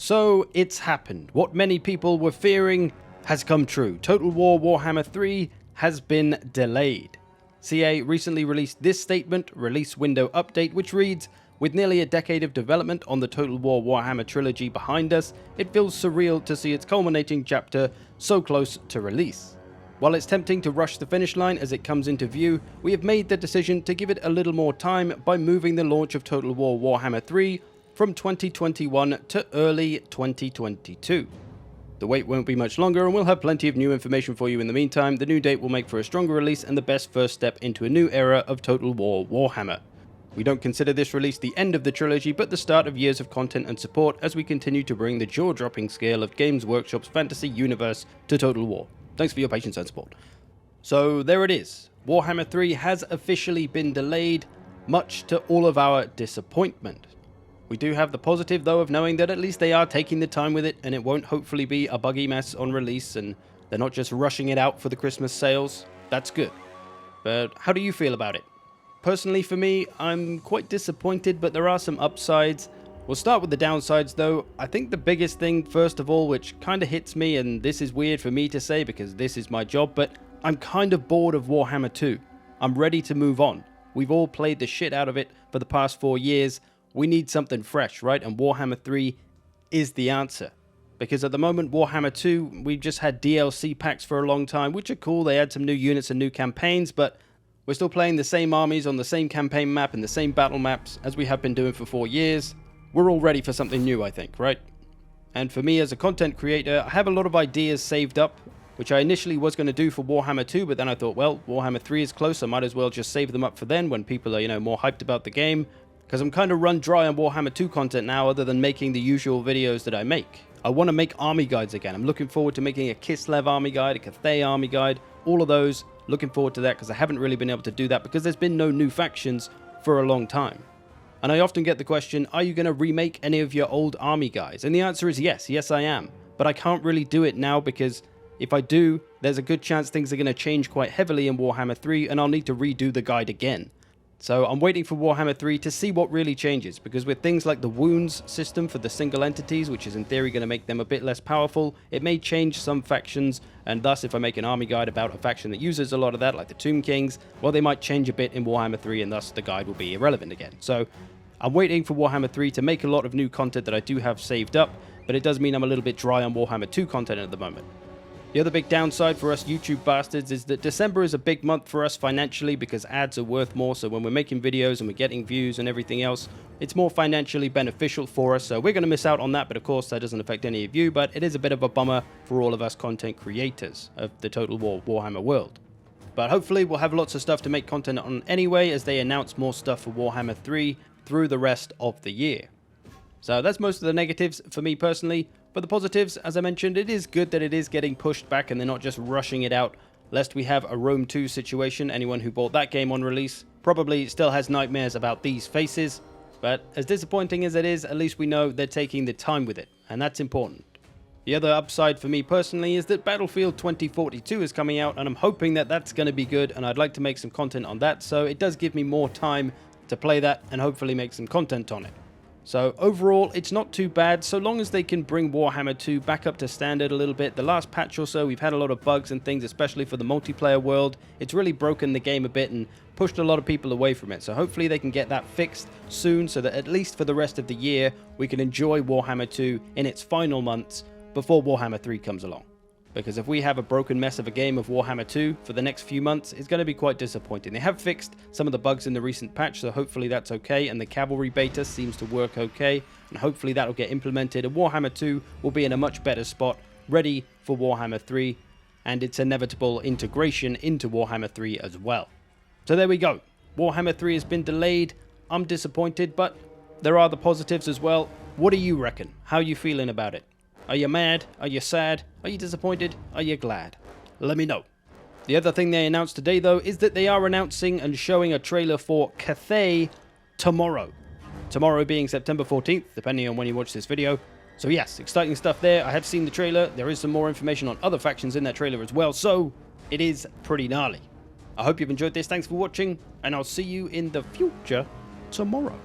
So it's happened. What many people were fearing has come true. Total War Warhammer 3 has been delayed. CA recently released this statement, release window update, which reads, "With nearly a decade of development on the Total War Warhammer trilogy behind us, it feels surreal to see its culminating chapter so close to release. While it's tempting to rush the finish line as it comes into view, we have made the decision to give it a little more time by moving the launch of Total War Warhammer 3 from 2021 to early 2022. The wait won't be much longer and we'll have plenty of new information for you in the meantime. The new date will make for a stronger release and the best first step into a new era of Total War Warhammer. We don't consider this release the end of the trilogy, but the start of years of content and support as we continue to bring the jaw-dropping scale of Games Workshop's fantasy universe to Total War. Thanks for your patience and support." So there it is. Warhammer 3 has officially been delayed, much to all of our disappointment. We do have the positive though of knowing that at least they are taking the time with it and it won't hopefully be a buggy mess on release and they're not just rushing it out for the Christmas sales. That's good. But how do you feel about it? Personally for me, I'm quite disappointed, but there are some upsides. We'll start with the downsides though. I think the biggest thing first of all, which kind of hits me, and this is weird for me to say because this is my job, but I'm kind of bored of Warhammer 2. I'm ready to move on. We've all played the shit out of it for the past 4 years. We need something fresh, right? And Warhammer 3 is the answer. Because at the moment, Warhammer 2, we've just had DLC packs for a long time, which are cool. They add some new units and new campaigns, but we're still playing the same armies on the same campaign map and the same battle maps as we have been doing for 4 years. We're all ready for something new, I think, right? And for me as a content creator, I have a lot of ideas saved up, which I initially was going to do for Warhammer 2, but then I thought, well, Warhammer 3 is close, I might as well just save them up for then when people are, more hyped about the game. Because I'm kind of run dry on Warhammer 2 content now other than making the usual videos that I make. I want to make army guides again. I'm looking forward to making a Kislev army guide, a Cathay army guide, all of those. Looking forward to that because I haven't really been able to do that because there's been no new factions for a long time. And I often get the question, are you going to remake any of your old army guides? And the answer is yes. Yes, I am. But I can't really do it now because if I do, there's a good chance things are going to change quite heavily in Warhammer 3 and I'll need to redo the guide again. So I'm waiting for Warhammer 3 to see what really changes, because with things like the wounds system for the single entities, which is in theory going to make them a bit less powerful, it may change some factions, and thus if I make an army guide about a faction that uses a lot of that, like the Tomb Kings, well, they might change a bit in Warhammer 3, and thus the guide will be irrelevant again. So I'm waiting for Warhammer 3 to make a lot of new content that I do have saved up, but it does mean I'm a little bit dry on Warhammer 2 content at the moment. The other big downside for us YouTube bastards is that December is a big month for us financially because ads are worth more, so when we're making videos and we're getting views and everything else, it's more financially beneficial for us, so we're going to miss out on that, but of course that doesn't affect any of you, but it is a bit of a bummer for all of us content creators of the Total War Warhammer world. But hopefully we'll have lots of stuff to make content on anyway as they announce more stuff for Warhammer 3 through the rest of the year. So that's most of the negatives for me personally. But the positives, as I mentioned, it is good that it is getting pushed back and they're not just rushing it out, lest we have a Rome 2 situation. Anyone who bought that game on release probably still has nightmares about these faces. But as disappointing as it is, at least we know they're taking the time with it, and that's important. The other upside for me personally is that Battlefield 2042 is coming out, and I'm hoping that that's going to be good, and I'd like to make some content on that, so it does give me more time to play that and hopefully make some content on it. So overall, it's not too bad, so long as they can bring Warhammer 2 back up to standard a little bit. The last patch or so, we've had a lot of bugs and things, especially for the multiplayer world. It's really broken the game a bit and pushed a lot of people away from it. So hopefully they can get that fixed soon so that at least for the rest of the year, we can enjoy Warhammer 2 in its final months before Warhammer 3 comes along. Because if we have a broken mess of a game of Warhammer 2 for the next few months, it's going to be quite disappointing. They have fixed some of the bugs in the recent patch, so hopefully that's okay, and the cavalry beta seems to work okay, and hopefully that'll get implemented, and Warhammer 2 will be in a much better spot, ready for Warhammer 3, and its inevitable integration into Warhammer 3 as well. So there we go. Warhammer 3 has been delayed. I'm disappointed, but there are the positives as well. What do you reckon? How are you feeling about it? Are you mad? Are you sad? Are you disappointed? Are you glad? Let me know. The other thing they announced today, though, is that they are announcing and showing a trailer for Cathay tomorrow. Tomorrow being September 14th, depending on when you watch this video. So yes, exciting stuff there. I have seen the trailer. There is some more information on other factions in that trailer as well, so it is pretty gnarly. I hope you've enjoyed this. Thanks for watching, and I'll see you in the future tomorrow.